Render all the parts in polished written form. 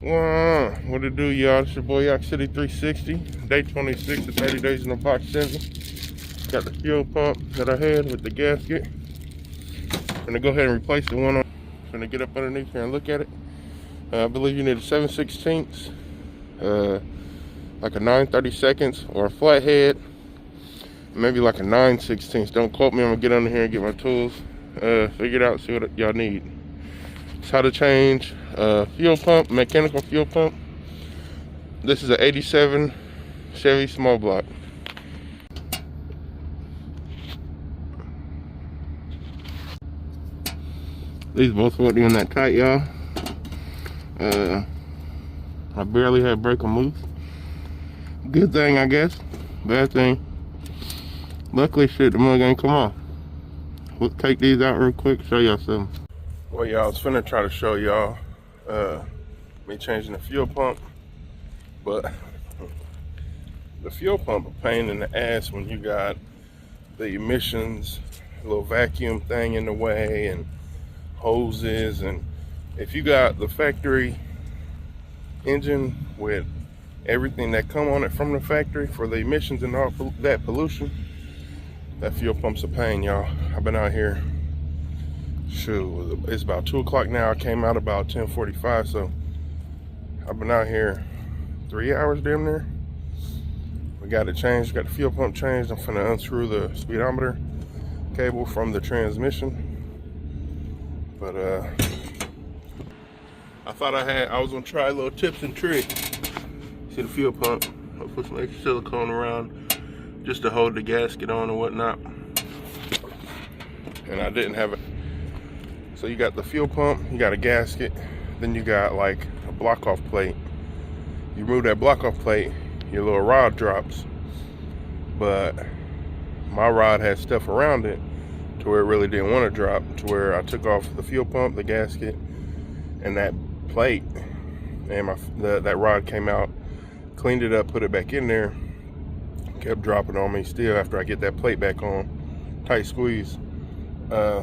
What it do, y'all? It's your boy Yak City 360. Day 26 of 30 days in the box 7. Got the fuel pump that I had with the gasket. I'm gonna go ahead and replace the one on. I'm gonna get up underneath here and look at it. I believe you need a 7/16, like a 9/32 or a flathead, maybe like a 9/16. Don't quote me. I'm gonna get under here and get my tools, figure it out, see what y'all need. It's how to change fuel pump, mechanical fuel pump. This is an 87 Chevy small block. These both weren't even that tight, y'all. I barely had brake them loose. Good thing, I guess. Bad thing. Luckily, shit, the mug ain't come off. We'll take these out real quick, show y'all something. Well, y'all, I was finna try to show y'all me changing the fuel pump, but the fuel pump a pain in the ass when you got the emissions, little vacuum thing in the way, and hoses. And if you got the factory engine with everything that come on it from the factory for the emissions and all that pollution, that fuel pump's a pain, y'all. I've been out here, shoot, it's about 2 o'clock now. I came out about 10:45, so I've been out here 3 hours damn near. We got it changed, got the fuel pump changed. I'm finna unscrew the speedometer cable from the transmission. But I was gonna try a little tips and tricks. See the fuel pump, I'll put some extra silicone around just to hold the gasket on and whatnot. And I didn't have it. So you got the fuel pump, you got a gasket, then you got like a block off plate. You remove that block off plate, your little rod drops. But my rod had stuff around it to where it really didn't want to drop, to where I took off the fuel pump, the gasket, and that plate, and that rod came out, cleaned it up, put it back in there, kept dropping on me still after I get that plate back on, tight squeeze.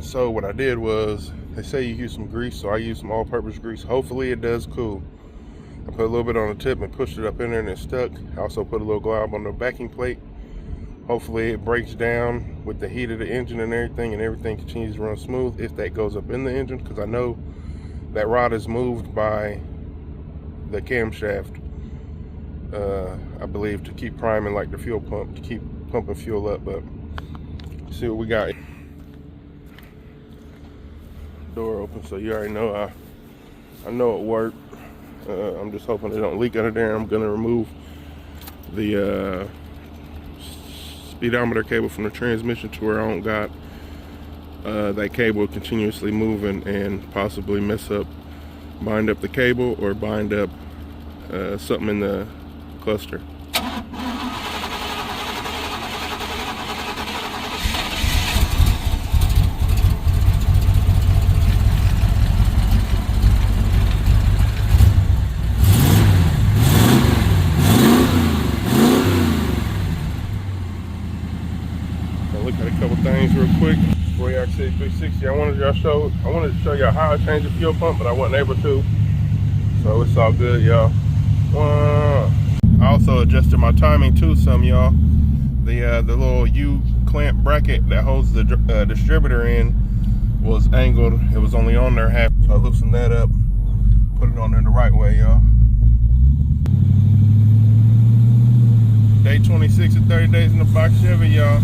So what I did was, they say you use some grease, so I used some all-purpose grease. Hopefully it does cool. I put a little bit on the tip and pushed it up in there and it stuck. I also put a little glob on the backing plate. Hopefully it breaks down with the heat of the engine and everything continues to run smooth if that goes up in the engine, because I know that rod is moved by the camshaft, I believe, to keep priming like the fuel pump, to keep pumping fuel up. But see what we got. Door open, so you already know I know it worked. I'm just hoping it don't leak under there. I'm gonna remove the speedometer cable from the transmission to where I don't got that cable continuously moving and possibly bind up the cable or bind up something in the cluster. Look at a couple things real quick before y'all see 360. I wanted to show y'all how I changed the fuel pump, but I wasn't able to. So it's all good, y'all. I also adjusted my timing too some, y'all. The little U clamp bracket that holds the distributor in was angled. It was only on there half, so I loosened that up, put it on there the right way, y'all. Day 26 of 30 days in the box Chevy, y'all.